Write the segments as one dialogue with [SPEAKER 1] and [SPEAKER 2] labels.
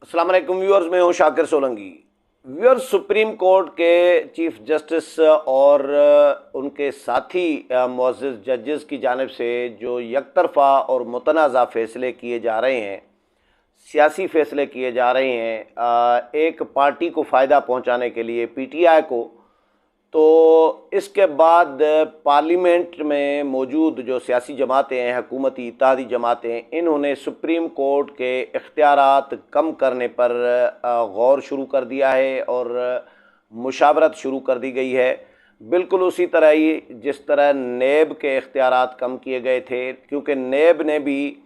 [SPEAKER 1] अस्सलाम वालेकुम व्यूअर्स, मैं हूं Shakir Solanki. Viewers, supreme court के चीफ जस्टिस और उनके साथी मुअज़्ज़ज़ जजेस की जानिब से जो यकतरफ़ा और मुतनाज़ा फ़ैसले किए जा रहे हैं, सियासी फ़ैसले किए जा रहे हैं, एक पार्टी को फ़ायदा पहुंचाने के लिए, पीटीआई को, तो इसके बाद पार्लियामेंट में मौजूद जो सियासी जमातें हैं, हुकूमती इत्तेहादी जमातें, इन्होंने सुप्रीम कोर्ट के इख्तियारात कम करने पर गौर शुरू कर दिया है और मुशावरत शुरू कर दी गई है। बिल्कुल उसी तरह ही जिस तरह नेब के इख्तियारात कम किए गए थे, क्योंकि नेब ने भी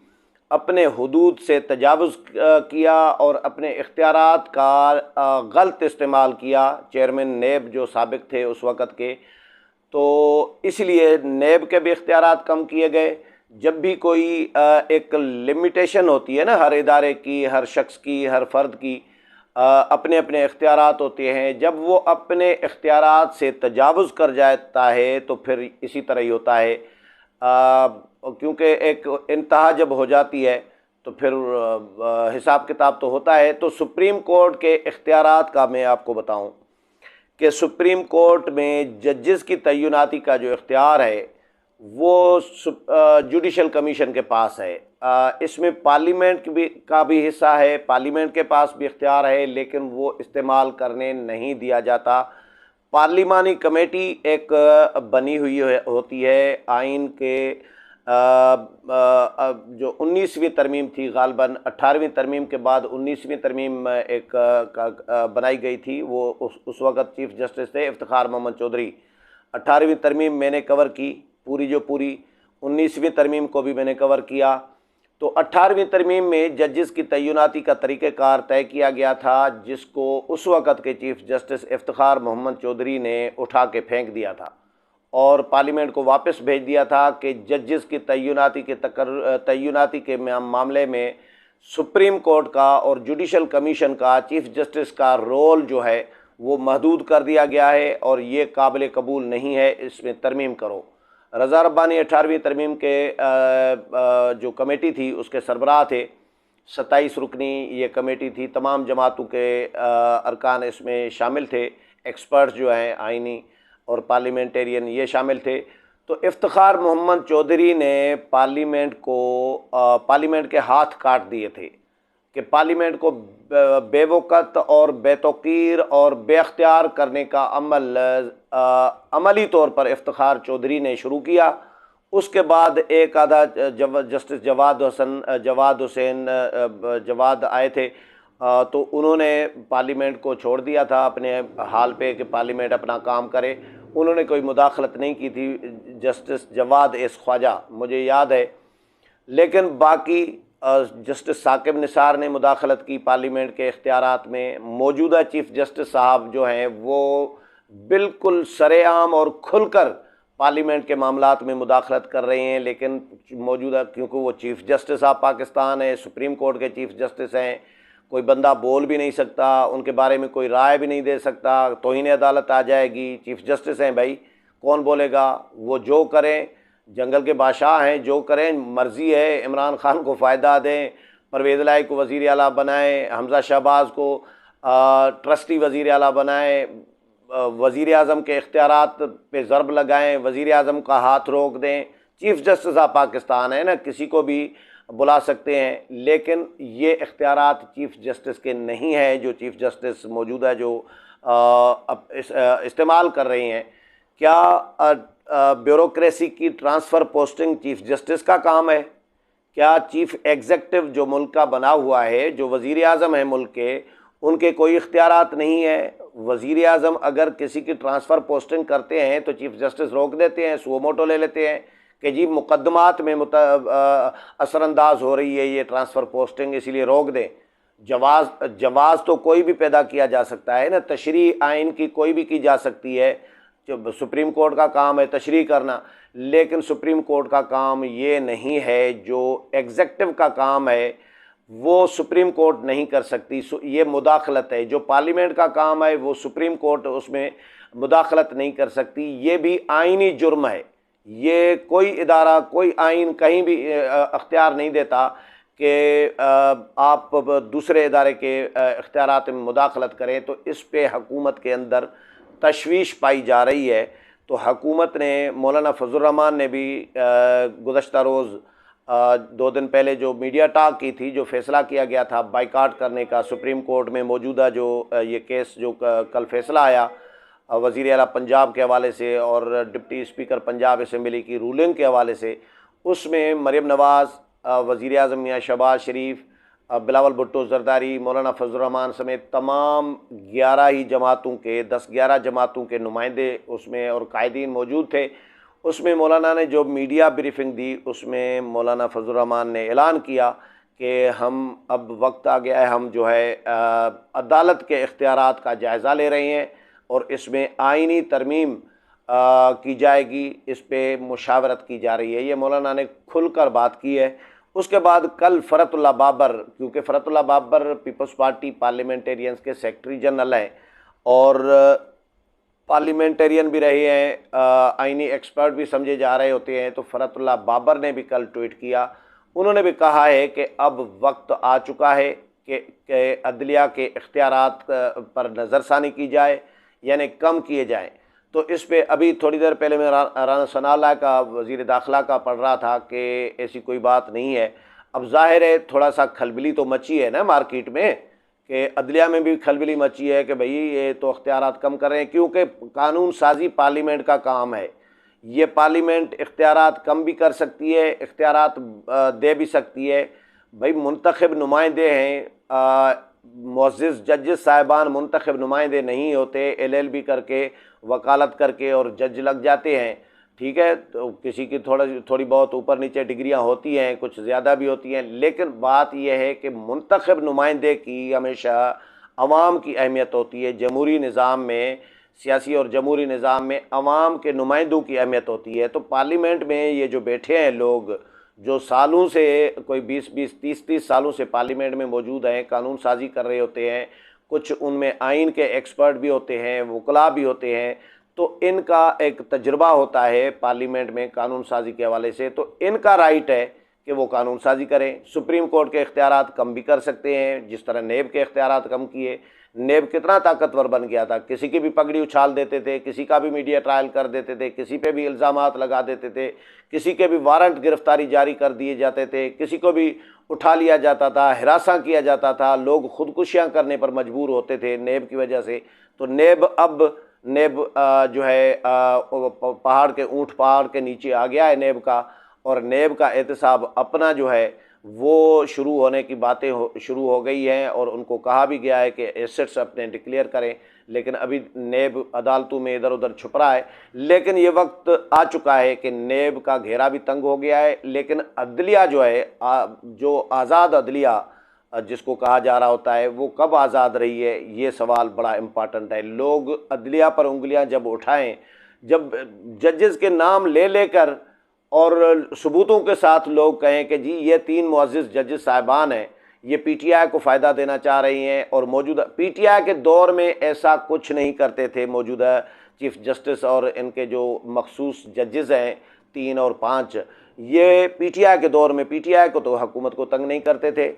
[SPEAKER 1] अपने हुदूद से तजावुज़ किया और अपने इख्तियारात का गलत इस्तेमाल किया, चेयरमैन नेब जो साबिक थे उस वक़्त के। तो इसलिए नेब के भी इख्तियारात कम किए गए। जब भी कोई एक लिमिटेशन होती है ना, हर इदारे की, हर शख्स की, हर फ़र्द की अपने अपने इख्तियारात होते हैं। जब वो अपने इख्तियारात से तजावुज़ कर जाता है तो फिर इसी तरह ही होता है, क्योंकि एक इंतहा जब हो जाती है तो फिर हिसाब किताब तो होता है। तो सुप्रीम कोर्ट के इख्तियारात का मैं आपको बताऊं कि सुप्रीम कोर्ट में जजेस की तय्युनाती का जो इख्तियार है वो जुडिशल कमीशन के पास है। इसमें पार्लियामेंट का भी हिस्सा है, पार्लियामेंट के पास भी इख्तियार है, लेकिन वो इस्तेमाल करने नहीं दिया जाता। पार्लिमानी कमेटी एक बनी हुई होती है आइन के, जो 19वीं तरमीम थी, गालबन 18वीं तरमीम के बाद 19वीं तरमीम एक बनाई गई थी। वो उस वक़्त चीफ जस्टिस थे इफ्तिखार मोहम्मद चौधरी। 18वीं तरमीम मैंने कवर की, पूरी जो पूरी 19वीं तरमीम को भी मैंने कवर किया। तो 18वीं तरमीम में जजेस की तय्युनाती का तरीक़ेकार तय किया गया था, जिसको उस वक़्त के चीफ जस्टिस इफ्तिखार मोहम्मद चौधरी ने उठा के फेंक दिया था और पार्लियामेंट को वापस भेज दिया था कि जजेस की तय्युनाती के मामले में सुप्रीम कोर्ट का और जुडिशल कमीशन का, चीफ जस्टिस का रोल जो है वो महदूद कर दिया गया है और ये काबिल कबूल नहीं है, इसमें तरमीम करो। रज़ा रब्बानी 18वीं तरमीम के जो कमेटी थी उसके सरबराह थे। 27 रुकनी ये कमेटी थी, तमाम जमातों के अरकान इसमें शामिल थे, एक्सपर्ट्स जो हैं आइनी और पार्लियामेंटेरियन ये शामिल थे। तो इफ्तिखार मोहम्मद चौधरी ने पार्लियामेंट के हाथ काट दिए थे कि पार्लियामेंट को बेवक़्त और बेतौकीर और बेख्तियार करने का अमली तौर पर इफ्तिखार चौधरी ने शुरू किया। उसके बाद एक आधा जस्टिस जवाद हुसैन आए थे, तो उन्होंने पार्लियामेंट को छोड़ दिया था अपने हाल पे कि पार्लियामेंट अपना काम करे। उन्होंने कोई मुदाखलत नहीं की थी, जस्टिस जवाद एस ख्वाजा मुझे याद है। लेकिन बाकी जस्टिस साकिब निसार ने मुदाखलत की पार्लियामेंट के इख्तियारात में। मौजूदा चीफ जस्टिस साहब जो हैं वो बिल्कुल सरेआम और खुलकर पार्लियामेंट के मामलात में मुदाखलत कर रहे हैं, लेकिन मौजूदा, क्योंकि वो चीफ जस्टिस ऑफ पाकिस्तान है, सुप्रीम कोर्ट के चीफ जस्टिस हैं, कोई बंदा बोल भी नहीं सकता, उनके बारे में कोई राय भी नहीं दे सकता, तौहीन अदालत आ जाएगी। चीफ जस्टिस हैं भाई, कौन बोलेगा? वो जो करें, जंगल के बादशाह हैं, जो करें मर्ज़ी है। इमरान खान को फ़ायदा दें, परवेज़ लाई को वज़ीर आला बनाएं, हमज़ा शहबाज को ट्रस्टी वज़ीर आला बनाएं, वज़ीर आज़म के इख्तियारात पे ज़रब लगाएं, वज़ीर आज़म का हाथ रोक दें। चीफ जस्टिस ऑफ पाकिस्तान है ना, किसी को भी बुला सकते हैं, लेकिन ये इख्तियारात चीफ जस्टिस के नहीं है जो चीफ जस्टिस मौजूदा जो इस्तेमाल कर रहे हैं। क्या ब्यूरोक्रेसी की ट्रांसफ़र पोस्टिंग चीफ जस्टिस का काम है? क्या चीफ एग्जेक्टिव जो मुल्क का बना हुआ है, जो वज़ीर आज़म है मुल्क के, उनके कोई इख्तियारात नहीं है? वज़ीर आज़म अगर किसी की ट्रांसफ़र पोस्टिंग करते हैं तो चीफ जस्टिस रोक देते हैं, सुओ मोटो ले लेते हैं कि जी मुकदमात में असरअंदाज हो रही है ये ट्रांसफ़र पोस्टिंग, इसलिए रोक दें। जवाज़ तो कोई भी पैदा किया जा सकता है ना, तशरीह आइन की कोई भी की जा सकती है। जो सुप्रीम कोर्ट का काम है तशरीह करना, लेकिन सुप्रीम कोर्ट का काम ये नहीं है। जो एग्जेक्टिव का काम है वो सुप्रीम कोर्ट नहीं कर सकती, ये मुदाखलत है। जो पार्लियामेंट का काम है वो सुप्रीम कोर्ट उसमें मुदाखलत नहीं कर सकती, ये भी आइनी जुर्म है। ये कोई इदारा, कोई आइन कहीं भी अख्तियार नहीं देता कि आप दूसरे इदारे के इख्तियारात में मुदाखलत करें, तो इस पे हुकूमत के अंदर तशवीश पाई जा रही है। तो हुकूमत ने, मौलाना फजल रहमान ने भी गुज़श्ता रोज़ 2 दिन पहले जो मीडिया टॉक की थी, जो फ़ैसला किया गया था बाइकाट करने का, सुप्रीम कोर्ट में मौजूदा जो ये केस जो कल फ़ैसला आया वज़ीर आला पंजाब के हवाले से और डिप्टी स्पीकर पंजाब असम्बली की रूलिंग के हवाले से, उसमें मरीम नवाज़, वज़ीर आज़म मियाँ शहबाज शरीफ, बिलावल भुट्टो ज़रदारी, मौलाना फजल रहमान समेत तमाम 11 ही जमातों के 10-11 जमातों के नुमाइंदे उसमें और कायदीन मौजूद थे। उसमें मौलाना ने जो मीडिया ब्रीफिंग दी, उसमें मौलाना फजल रहमान ने ऐलान किया कि हम अब वक्त आ गया है, हम जो है अदालत के इख्तियारात का जायज़ा ले रहे हैं और इसमें आइनी तरमीम की जाएगी, इस पे मुशावरत की जा रही है। ये मौलाना ने खुलकर बात की है। उसके बाद कल फ़रतुल्लाह बाबर, क्योंकि फ़रतुल्लाह बाबर पीपल्स पार्टी पार्लियामेंटेरियंस के सेक्रेटरी जनरल हैं और पार्लियामेंटेरियन भी रहे हैं, आइनी एक्सपर्ट भी समझे जा रहे होते हैं, तो फ़रतुल्लाह बाबर ने भी कल ट्वीट किया। उन्होंने भी कहा है कि अब वक्त आ चुका है कि अदलिया के इख्तियारात पर नज़रसानी की जाए, यानी कम किए जाएँ। तो इस पे अभी थोड़ी देर पहले मैं राना सनाउल्लाह का, वज़ीर दाखिला का, पढ़ रहा था कि ऐसी कोई बात नहीं है। अब ज़ाहिर है थोड़ा सा खलबली तो मची है ना मार्केट में, कि अदलिया में भी खलबली मची है कि भाई ये तो इख्तियारात कम कर रहे हैं, क्योंकि कानून साजी पार्लियामेंट का काम है। ये पार्लियामेंट इख्तियारात कम भी कर सकती है, इख्तियारात दे भी सकती है। भाई मुंतखब नुमाइंदे हैं, मुअज़्ज़िज़ जजेस साहिबान मुंतखब नुमाइंदे नहीं होते, LLB करके, वकालत करके और जज लग जाते हैं। ठीक है, तो किसी की थोड़ी बहुत ऊपर नीचे डिग्रियां होती हैं, कुछ ज़्यादा भी होती हैं, लेकिन बात यह है कि मुंतखब नुमाइंदे की हमेशा अवाम की अहमियत होती है। जमहूरी निज़ाम में, सियासी और जमहूरी निज़ाम में अवाम के नुमाइंदों की अहमियत होती है। तो पार्लियामेंट में ये जो बैठे हैं लोग, जो सालों से, कोई 20-20, 30-30 सालों से पार्लियामेंट में मौजूद हैं, कानून साजी कर रहे होते हैं, कुछ उनमें आइन के एक्सपर्ट भी होते हैं, वकला भी होते हैं, तो इनका एक तजुर्बा होता है पार्लियामेंट में कानून साजी के हवाले से। तो इनका राइट है कि वो कानून साजी करें। सुप्रीम कोर्ट के इख्तियारात कम भी कर सकते हैं, जिस तरह नेब के इख्तियारात कम किए। नेब कितना ताकतवर बन गया था, किसी की भी पगड़ी उछाल देते थे, किसी का भी मीडिया ट्रायल कर देते थे, किसी पे भी इल्ज़ामात लगा देते थे, किसी के भी वारंट गिरफ्तारी जारी कर दिए जाते थे, किसी को भी उठा लिया जाता था, हिरासा किया जाता था, लोग खुदकुशियाँ करने पर मजबूर होते थे नेब की वजह से। तो नेब जो है पहाड़ के ऊँट पहाड़ के नीचे आ गया है नेब का, और नेब का एहतसाब अपना जो है वो शुरू होने की बातें शुरू हो गई हैं, और उनको कहा भी गया है कि एसेट्स अपने डिक्लेयर करें, लेकिन अभी नेब अदालतों में इधर उधर छुप रहा है। लेकिन ये वक्त आ चुका है कि नेब का घेरा भी तंग हो गया है। लेकिन अदलिया जो है, जो आज़ाद अदलिया जिसको कहा जा रहा होता है, वो कब आज़ाद रही है, ये सवाल बड़ा इम्पॉर्टेंट है। लोग अदलिया पर उंगलियां जब उठाएं, जब जजेस के नाम ले लेकर और सबूतों के साथ लोग कहें कि जी ये 3 मुअज़्ज़िज़ जजेस साहिबान हैं, ये PTI को फ़ायदा देना चाह रही हैं, और मौजूदा PTI के दौर में ऐसा कुछ नहीं करते थे मौजूदा चीफ़ जस्टिस और इनके जो मखसूस जजेस हैं 3 और 5, ये PTI के दौर में PTI को तो हुकूमत को तंग नहीं करते थे।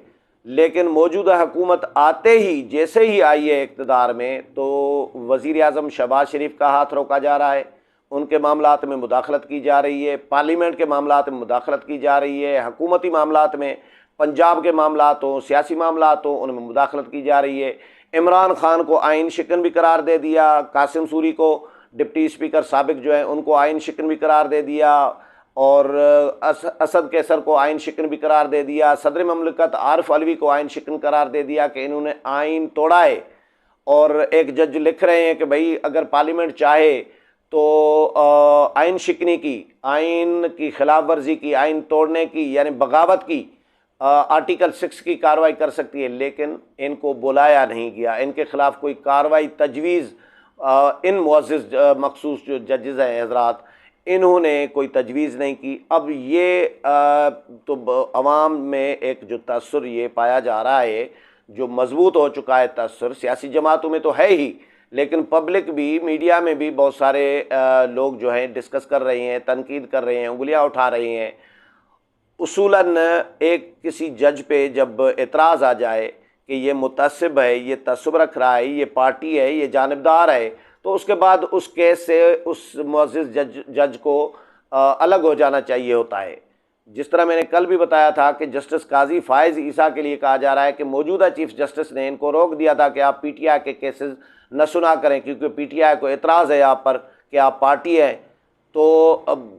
[SPEAKER 1] लेकिन मौजूदा हुकूमत आते ही, जैसे ही आई है इक़्तिदार में, तो वज़ीर आज़म शहबाज शरीफ का हाथ रोका जा रहा है, उनके मामलात में मुदाखलत की जा रही है, पार्लियामेंट के मामलात में मुदाखलत की जा रही है, हुकूमती मामलात में, पंजाब के मामलात हों, सियासी मामलात हों, उनमें मुदाखलत की जा रही है। इमरान खान को आइन शिकन भी करार दे दिया, कासिम सूरी को, डिप्टी स्पीकर साबिक जो हैं उनको आइन शिकन भी करार दे दिया, और असद कैसर को आइन शिकन भी करार दे दिया, सदर ममलिकत आरिफ अलवी को आइन शिकन करार दे दिया कि इन्होंने आइन तोड़ा है। और एक जज लिख रहे हैं कि भाई अगर पार्लियामेंट चाहे तो आइन शिकनी की, आइन की खिलाफ वर्जी की, आइन तोड़ने की यानी बगावत की, आर्टिकल 6 की कार्रवाई कर सकती है। लेकिन इनको बुलाया नहीं गया, इनके खिलाफ कोई कार्रवाई तजवीज़, इन मुअज़्ज़िज़ मखसूस जो जजेस हैं हज़रात, इन्होंने कोई तजवीज़ नहीं की। अब ये तो अवाम में एक जो तअस्सुर ये पाया जा रहा है, जो मजबूत हो चुका है तअस्सुर, सियासी जमातों में तो है ही, लेकिन पब्लिक भी, मीडिया में भी बहुत सारे लोग जो हैं डिस्कस कर रहे हैं, तनकीद कर रहे हैं, उंगलियां उठा रहे हैं। उसूलन एक किसी जज पे जब एतराज़ आ जाए कि ये मुतअस्सिब है, ये तअस्सुब रख रहा है, ये पार्टी है, ये जानिबदार है, तो उसके बाद उस केस से उस मुअज़्ज़िज़ जज को अलग हो जाना चाहिए होता है। जिस तरह मैंने कल भी बताया था कि जस्टिस काजी फ़ाइज़ ईसा के लिए कहा जा रहा है कि मौजूदा चीफ जस्टिस ने इनको रोक दिया था कि आप पीटीआई के केसेस न सुना करें, क्योंकि पीटीआई को एतराज़ है आप पर कि आप पार्टी हैं। तो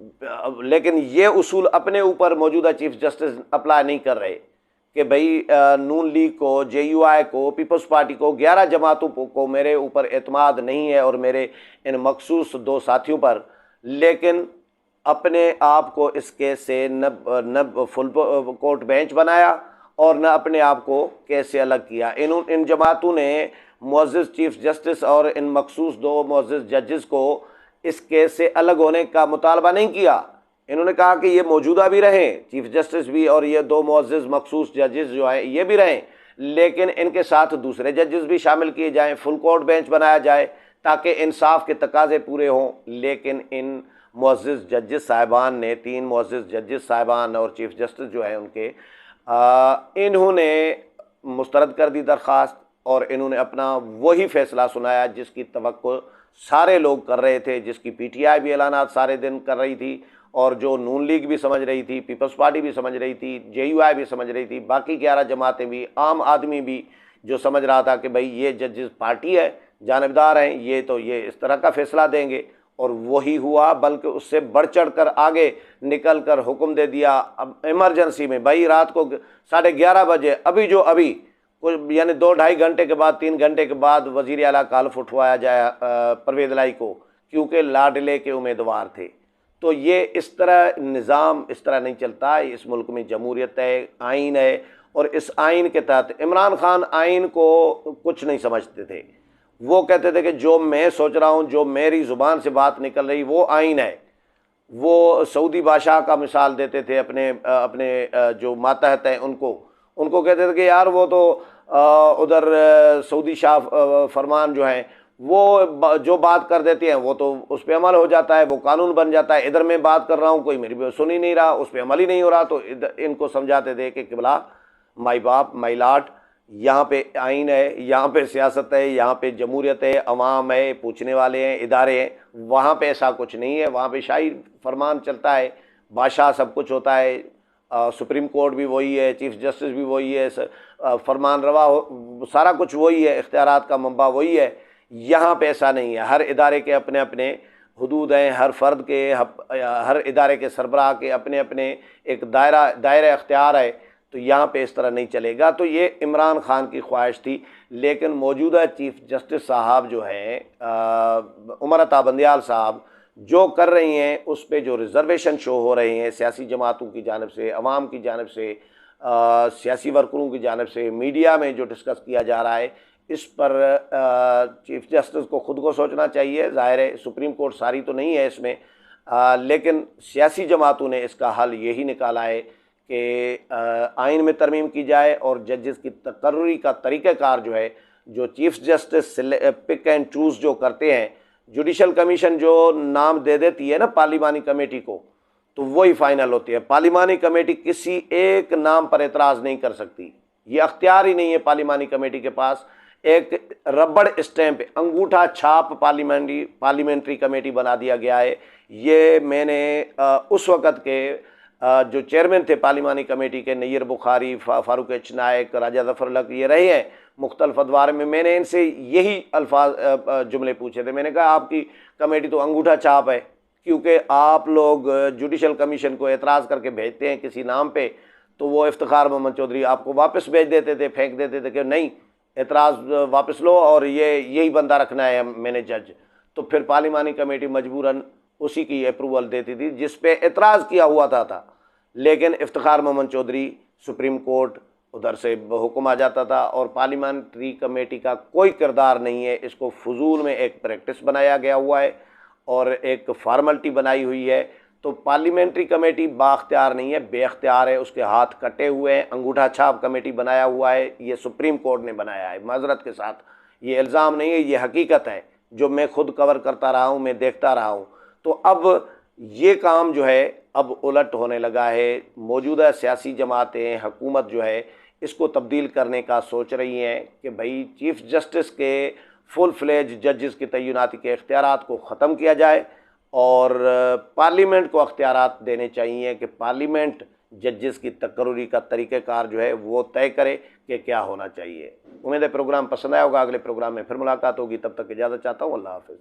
[SPEAKER 1] लेकिन ये उसूल अपने ऊपर मौजूदा चीफ जस्टिस अप्लाई नहीं कर रहे कि भाई नून लीग को, जेयूआई को, पीपल्स पार्टी को, 11 जमातों को मेरे ऊपर एतमाद नहीं है और मेरे इन मखसूस 2 साथियों पर, लेकिन अपने आप को इस केस से न फुल कोर्ट बेंच बनाया और न अपने आप को केस से अलग किया। इन जमातों ने मुअज़्ज़िज़ चीफ जस्टिस और इन मखसूस 2 मुअज़्ज़िज़ जजेस को इस केस से अलग होने का मुतालबा नहीं किया। इन्होंने कहा कि ये मौजूदा भी रहें, चीफ जस्टिस भी, और ये 2 मुअज़्ज़िज़ मखसूस जजेस जो हैं ये भी रहें, लेकिन इनके साथ दूसरे जजेस भी शामिल किए जाएं, फुल कोर्ट बेंच बनाया जाए ताकि इंसाफ के तकाजे पूरे हों। लेकिन इन मुअज़्ज़िज़ जजेस साहिबान ने, 3 मुअज़्ज़िज़ जजेस साहिबान और चीफ जस्टिस जो है उनके, इन्होंने मुस्तरद कर दी दरख्वास्त और इन्होंने अपना वही फ़ैसला सुनाया जिसकी तवक्को सारे लोग कर रहे थे, जिसकी पीटीआई भी ऐलानात सारे दिन कर रही थी और जो नून लीग भी समझ रही थी, पीपल्स पार्टी भी समझ रही थी, जेयूआई भी समझ रही थी, बाकी 11 जमातें भी, आम आदमी भी जो समझ रहा था कि भाई ये जजेस पार्टी है, जानिबदार हैं, ये इस तरह का फ़ैसला देंगे। और वही हुआ, बल्कि उससे बढ़ चढ़ कर आगे निकल कर हुक्म दे दिया अब इमरजेंसी में, भाई रात को 11:30 बजे अभी कुछ यानी 2-2.5 घंटे के बाद, 3 घंटे के बाद वज़ीर आला का हल्फ उठवाया जाए परवेज़ लाई को, क्योंकि लाडले के उम्मीदवार थे। तो ये इस तरह निज़ाम इस तरह नहीं चलता। इस मुल्क में जमहूरियत है, आइन है, और इस आइन के तहत इमरान खान आइन को कुछ नहीं समझते थे। वो कहते थे कि जो मैं सोच रहा हूँ, जो मेरी ज़ुबान से बात निकल रही, वो आइन है। वो सऊदी बादशाह का मिसाल देते थे अपने जो मातहत हैं उनको कहते थे कि यार वो तो उधर सऊदी शाह फरमान जो हैं वो जो बात कर देते हैं वो तो उस पर अमल हो जाता है, वो कानून बन जाता है। इधर मैं बात कर रहा हूँ, कोई मेरी सुन ही नहीं रहा, उस पर अमल ही नहीं हो रहा। तो इनको समझाते थे कि किबला, माई बाप, माई लाट, यहाँ पे आइन है, यहाँ पे सियासत है, यहाँ पे जमहूरियत है, अवाम है, पूछने वाले हैं, इदारे हैं। वहाँ पे ऐसा कुछ नहीं है। वहाँ पे शाही फरमान चलता है, बादशाह सब कुछ होता है, सुप्रीम कोर्ट भी वही है, चीफ जस्टिस भी वही है, फरमान रवा सारा कुछ वही है, इख्तियारात का मंबा वही है। यहाँ पे ऐसा नहीं है। हर इदारे के अपने अपने हुदूद हैं, हर फ़र्द के, हर इदारे के सरबराह के अपने अपने एक दायरा इख्तियार है। तो यहाँ पे इस तरह नहीं चलेगा। तो ये इमरान खान की ख्वाहिश थी। लेकिन मौजूदा चीफ जस्टिस साहब जो हैं, उमर अता बंदियाल साहब, जो कर रही हैं उस पे जो रिजर्वेशन शो हो रहे हैं सियासी जमातों की जानिब से, अवाम की जानिब से, सियासी वर्करों की जानिब से, मीडिया में जो डिस्कस किया जा रहा है, इस पर चीफ जस्टिस को ख़ुद को सोचना चाहिए। ज़ाहिर है सुप्रीम कोर्ट सारी तो नहीं है इसमें, लेकिन सियासी जमातों ने इसका हल यही निकाला है कि आइन में तरमीम की जाए और जजेस की तकर्री का तरीक़ाकार जो है, जो chief justice pick and choose जो करते हैं, जुडिशल कमीशन जो नाम दे देती है ना पार्लिमानी कमेटी को, तो वही फाइनल होती है। पार्लिमानी कमेटी किसी एक नाम पर एतराज़ नहीं कर सकती, ये अख्तियार ही नहीं है पार्लिमानी कमेटी के पास। एक रबड़ स्टैंप, अंगूठा छाप पार्लियामेंट्री कमेटी बना दिया गया है। ये मैंने उस वक़्त के जो चेयरमैन थे पार्लिमानी कमेटी के, नैयर बुखारी, फारूक एच नायक, राजा जफर लक, ये रहे हैं मुख्तलिफ अदवार में। मैंने इनसे यही अल्फाज जुमले पूछे थे। मैंने कहा आपकी कमेटी तो अंगूठा छाप है, क्योंकि आप लोग जुडिशल कमीशन को एतराज़ करके भेजते हैं किसी नाम पे, तो वो इफ्तिखार मोहम्मद चौधरी आपको वापस भेज देते थे, फेंक देते थे कि नहीं एतराज़ वापस लो और यही बंदा रखना है मैंने जज। तो फिर पार्लिमानी कमेटी मजबूरन उसी की अप्रूवल देती थी जिस पे एतराज़ किया हुआ था। लेकिन इफ्तिखार मोहम्मद चौधरी, सुप्रीम कोर्ट, उधर से हुक्म आ जाता था और पार्लियामेंट्री कमेटी का कोई किरदार नहीं है। इसको फजूल में एक प्रैक्टिस बनाया गया हुआ है और एक फार्मलिटी बनाई हुई है। तो पार्लियामेंट्री कमेटी बाख्तियार नहीं है, बेख्तियार है, उसके हाथ कटे हुए हैं। अंगूठा छाप कमेटी बनाया हुआ है, ये सुप्रीम कोर्ट ने बनाया है। माजरत के साथ ये इल्ज़ाम नहीं है, ये हकीकत है जो मैं खुद कवर करता रहा हूँ, मैं देखता रहा हूँ। तो अब ये काम जो है अब उलट होने लगा है। मौजूदा सियासी जमातें, हुकूमत जो है इसको तब्दील करने का सोच रही हैं कि भाई चीफ जस्टिस के फुल फ्लेज जजेस की तैनाती के इख्तियारात को ख़त्म किया जाए और पार्लियामेंट को इख्तियारात देने चाहिए कि पार्लियामेंट जजेस की तकर्री का तरीक़ेकार जो है वो तय करे कि क्या होना चाहिए। उम्मीद है प्रोग्राम पसंद आया होगा। अगले प्रोग्राम में फिर मुलाकात होगी, तब तक इजाज़त चाहता हूँ। अल्लाह हाफ़िज़।